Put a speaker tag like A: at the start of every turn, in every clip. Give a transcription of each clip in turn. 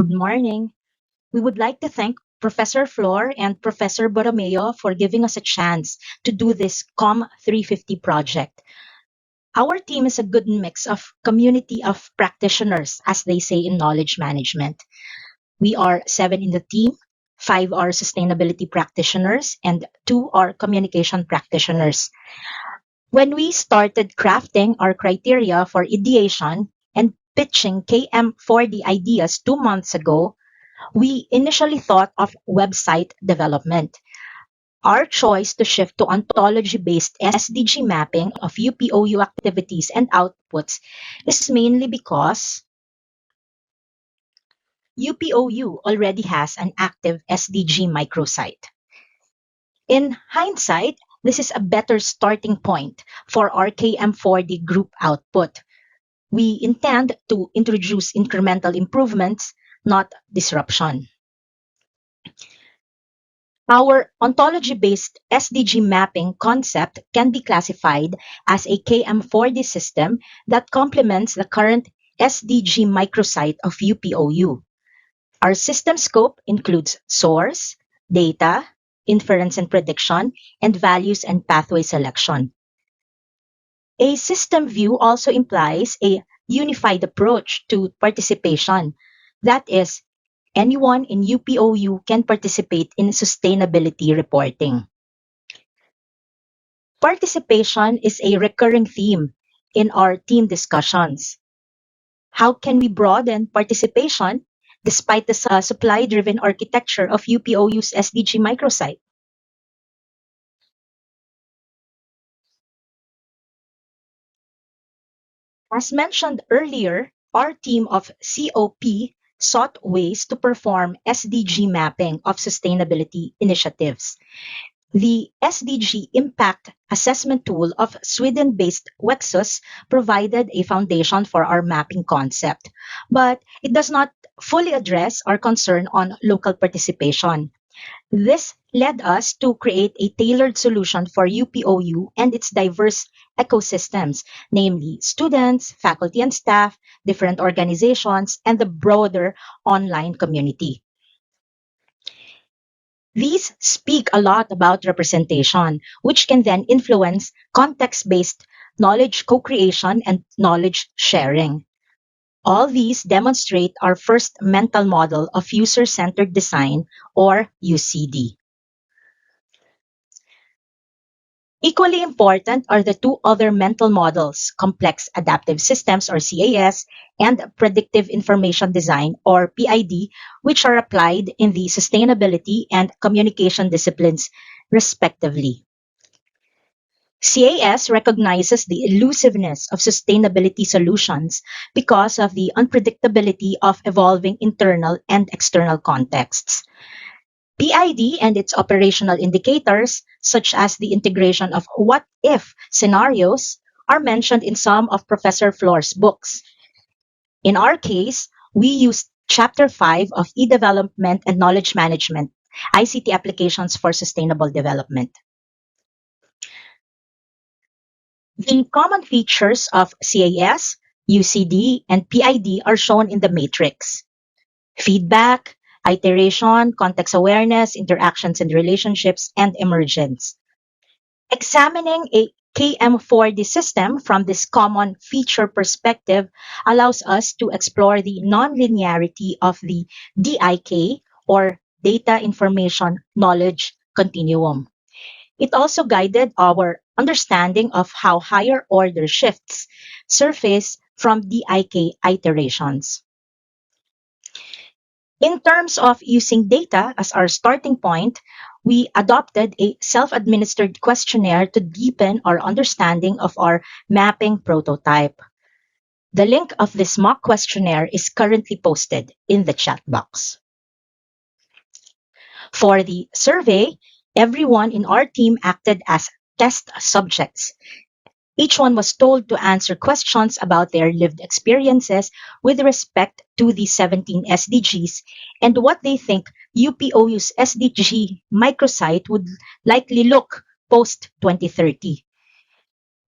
A: Good morning. We would like to thank Professor Flor and Professor Borromeo for giving us a chance to do this COM 350 project. Our team is a good mix of community of practitioners, as they say in knowledge management. We are 7 in the team, 5 are sustainability practitioners, and 2 are communication practitioners. When we started crafting our criteria for ideation and pitching KM4D ideas 2 months ago, we initially thought of website development. Our choice to shift to ontology-based SDG mapping of UPOU activities and outputs is mainly because UPOU already has an active SDG microsite. In hindsight, this is a better starting point for our KM4D group output. We intend to introduce incremental improvements, not disruption. Our ontology-based SDG mapping concept can be classified as a KM4D system that complements the current SDG microsite of UPOU. Our system scope includes source, data, inference and prediction, and values and pathway selection. A system view also implies a unified approach to participation. That is, anyone in UPOU can participate in sustainability reporting. Participation is a recurring theme in our team discussions. How can we broaden participation despite the supply-driven architecture of UPOU's SDG microsite? As mentioned earlier, our team of COP sought ways to perform SDG mapping of sustainability initiatives. The SDG Impact Assessment tool of Sweden-based Wexus provided a foundation for our mapping concept, but it does not fully address our concern on local participation. This led us to create a tailored solution for UPOU and its diverse ecosystems, namely students, faculty and staff, different organizations, and the broader online community. These speak a lot about representation, which can then influence context-based knowledge co-creation and knowledge sharing. All these demonstrate our first mental model of user-centered design, or UCD. Equally important are the two other mental models, complex adaptive systems, or CAS, and predictive information design, or PID, which are applied in the sustainability and communication disciplines, respectively. CAS recognizes the elusiveness of sustainability solutions because of the unpredictability of evolving internal and external contexts. PID and its operational indicators, such as the integration of what-if scenarios, are mentioned in some of Professor Flor's books. In our case, we used Chapter 5 of E-Development and Knowledge Management, ICT Applications for Sustainable Development. The common features of CAS, UCD, and PID are shown in the matrix. Feedback, iteration, context awareness, interactions and relationships, and emergence. Examining a KM4D system from this common feature perspective allows us to explore the nonlinearity of the DIK, or Data Information Knowledge Continuum. It also guided our understanding of how higher order shifts surface from DIK iterations. In terms of using data as our starting point, we adopted a self-administered questionnaire to deepen our understanding of our mapping prototype. The link of this mock questionnaire is currently posted in the chat box. For the survey, everyone in our team acted as test subjects. Each one was told to answer questions about their lived experiences with respect to the 17 SDGs and what they think UPOU's SDG microsite would likely look post-2030.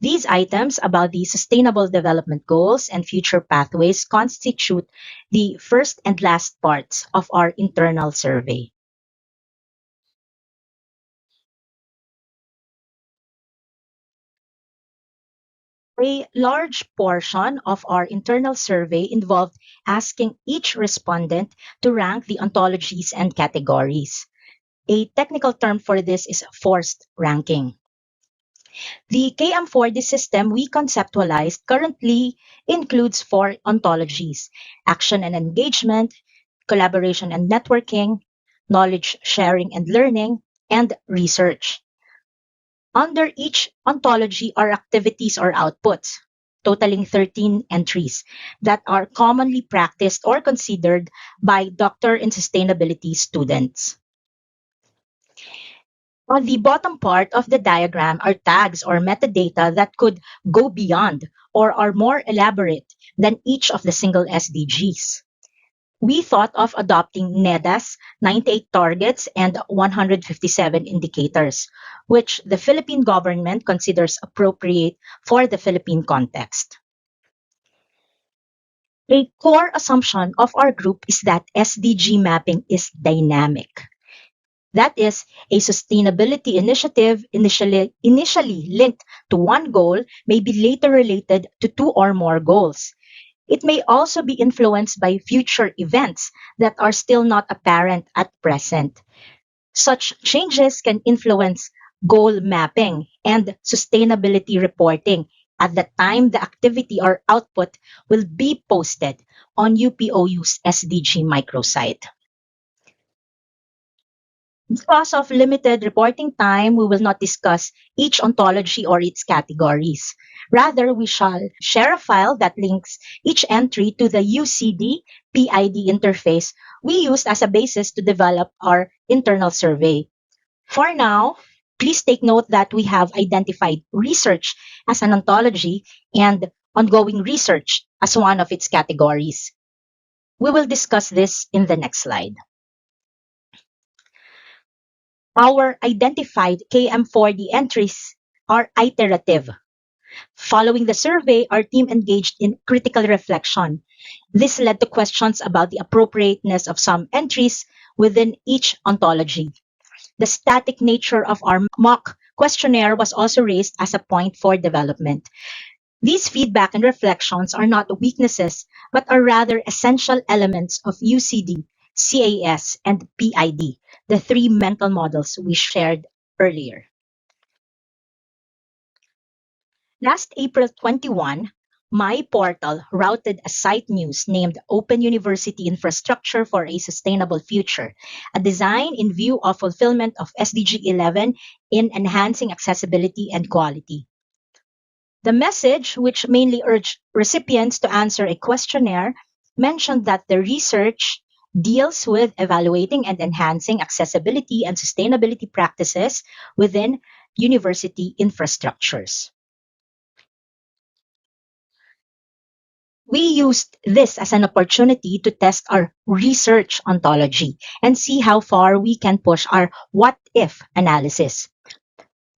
A: These items about the Sustainable Development Goals and future pathways constitute the first and last parts of our internal survey. A large portion of our internal survey involved asking each respondent to rank the ontologies and categories. A technical term for this is forced ranking. The KM4D system we conceptualized currently includes four ontologies: action and engagement, collaboration and networking, knowledge sharing and learning, and research. Under each ontology are activities or outputs, totaling 13 entries, that are commonly practiced or considered by doctor in sustainability students. On the bottom part of the diagram are tags or metadata that could go beyond or are more elaborate than each of the single SDGs. We thought of adopting NEDA's 98 targets and 157 indicators, which the Philippine government considers appropriate for the Philippine context. A core assumption of our group is that SDG mapping is dynamic. That is, a sustainability initiative initially linked to one goal may be later related to two or more goals. It may also be influenced by future events that are still not apparent at present. Such changes can influence goal mapping and sustainability reporting at the time the activity or output will be posted on UPOU's SDG microsite. Because of limited reporting time, we will not discuss each ontology or its categories. Rather, we shall share a file that links each entry to the UCD PID interface we used as a basis to develop our internal survey. For now, please take note that we have identified research as an ontology and ongoing research as one of its categories. We will discuss this in the next slide. Our identified KM4D entries are iterative. Following the survey, our team engaged in critical reflection. This led to questions about the appropriateness of some entries within each ontology. The static nature of our mock questionnaire was also raised as a point for development. These feedback and reflections are not weaknesses, but are rather essential elements of UCD, CAS, and PID, the three mental models we shared earlier. Last April 21, my portal routed a site news named Open University Infrastructure for a Sustainable Future, a design in view of fulfillment of SDG 11 in enhancing accessibility and quality. The message, which mainly urged recipients to answer a questionnaire, mentioned that the research deals with evaluating and enhancing accessibility and sustainability practices within university infrastructures. We used this as an opportunity to test our research ontology and see how far we can push our what if analysis.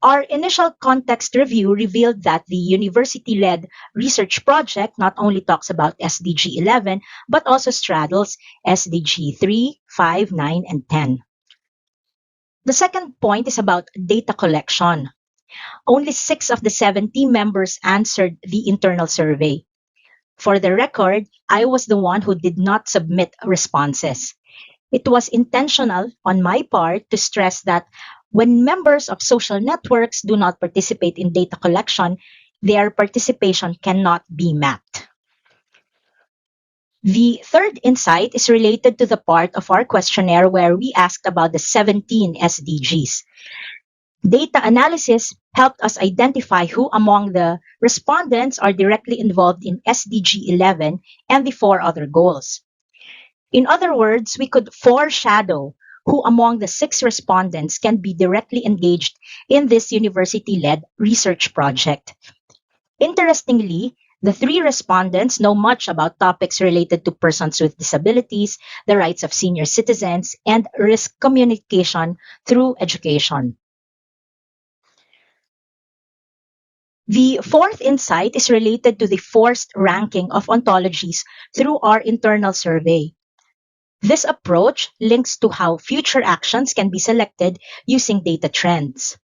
A: Our initial context review revealed that the university-led research project not only talks about SDG 11, but also straddles SDG 3, 5, 9, and 10. The second point is about data collection. Only 6 of the 70 members answered the internal survey. For the record, I was the one who did not submit responses. It was intentional on my part to stress that when members of social networks do not participate in data collection, their participation cannot be mapped. The third insight is related to the part of our questionnaire where we asked about the 17 SDGs. Data analysis helped us identify who among the respondents are directly involved in SDG 11 and the 4 other goals. In other words, we could foreshadow who among the 6 respondents can be directly engaged in this university-led research project. Interestingly, the 3 respondents know much about topics related to persons with disabilities, the rights of senior citizens, and risk communication through education. The fourth insight is related to the forced ranking of ontologies through our internal survey. This approach links to how future actions can be selected using data trends.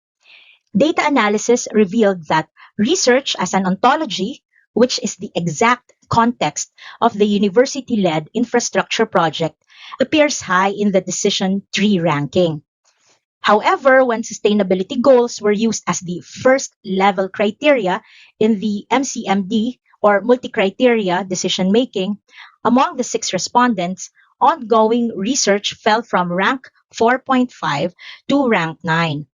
A: Data analysis revealed that research as an ontology, which is the exact context of the university-led infrastructure project, appears high in the decision tree ranking. However, when sustainability goals were used as the first level criteria in the MCMD or multi-criteria decision making, among the 6 respondents, ongoing research fell from rank 4.5 to rank 9.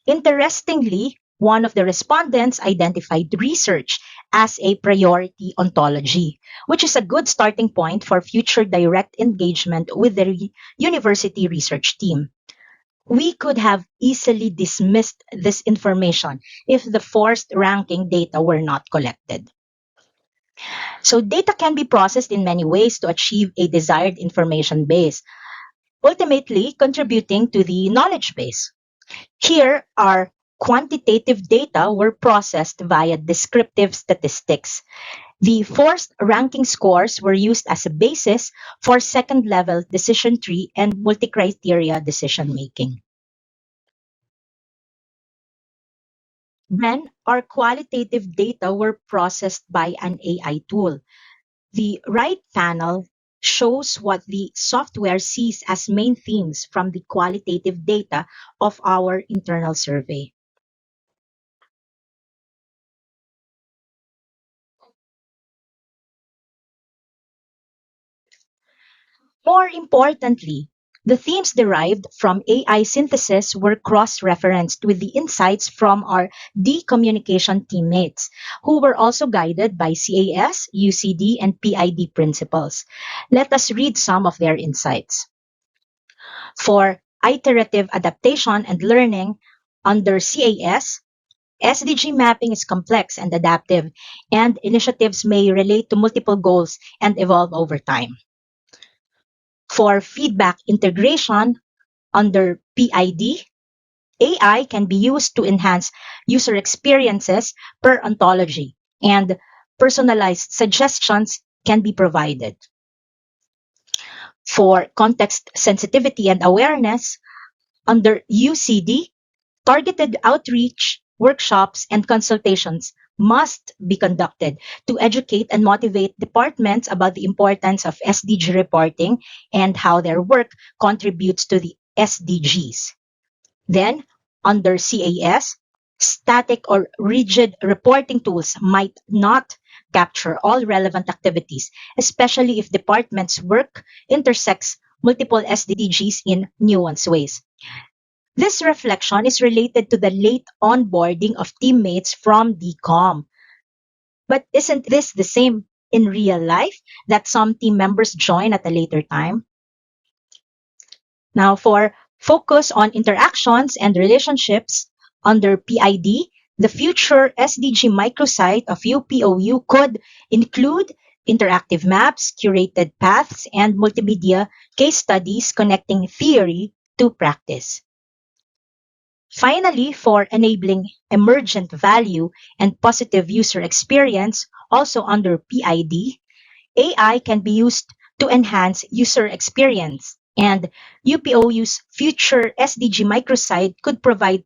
A: Interestingly, one of the respondents identified research as a priority ontology, which is a good starting point for future direct engagement with the university research team. We could have easily dismissed this information if the forced ranking data were not collected. So data can be processed in many ways to achieve a desired information base, ultimately contributing to the knowledge base. Here, our quantitative data were processed via descriptive statistics. The forced ranking scores were used as a basis for second-level decision tree and multi-criteria decision making. Then, our qualitative data were processed by an AI tool. The right panel shows what the software sees as main themes from the qualitative data of our internal survey. More importantly, the themes derived from AI synthesis were cross-referenced with the insights from our D-communication teammates, who were also guided by CAS, UCD, and PID principles. Let us read some of their insights. For iterative adaptation and learning under CAS, SDG mapping is complex and adaptive, and initiatives may relate to multiple goals and evolve over time. For feedback integration under PID, AI can be used to enhance user experiences per ontology, and personalized suggestions can be provided. For context sensitivity and awareness, under UCD, targeted outreach, workshops, and consultations must be conducted to educate and motivate departments about the importance of SDG reporting and how their work contributes to the SDGs. Then, under CAS, static or rigid reporting tools might not capture all relevant activities, especially if departments' work intersects multiple SDGs in nuanced ways. This reflection is related to the late onboarding of teammates from DCOM. But isn't this the same in real life, that some team members join at a later time? Now, for focus on interactions and relationships under PID, the future SDG microsite of UPOU could include interactive maps, curated paths, and multimedia case studies connecting theory to practice. Finally, for enabling emergent value and positive user experience, also under PID, AI can be used to enhance user experience, and UPOU's future SDG microsite could provide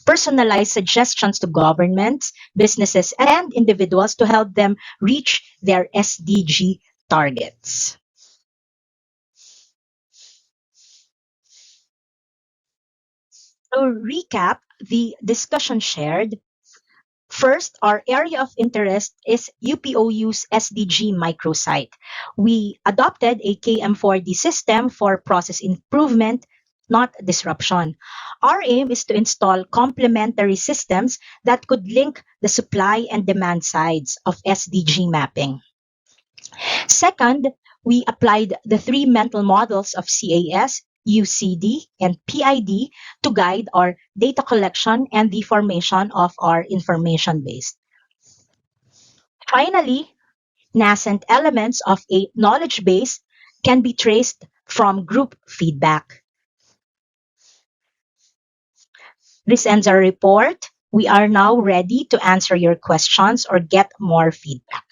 A: personalized suggestions to governments, businesses, and individuals to help them reach their SDG targets. To recap the discussion shared, first, our area of interest is UPOU's SDG microsite. We adopted a KM4D system for process improvement, not disruption. Our aim is to install complementary systems that could link the supply and demand sides of SDG mapping. Second, we applied the 3 mental models of CAS, UCD, and PID to guide our data collection and the formation of our information base. Finally, nascent elements of a knowledge base can be traced from group feedback. This ends our report. We are now ready to answer your questions or get more feedback.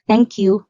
A: Thank you.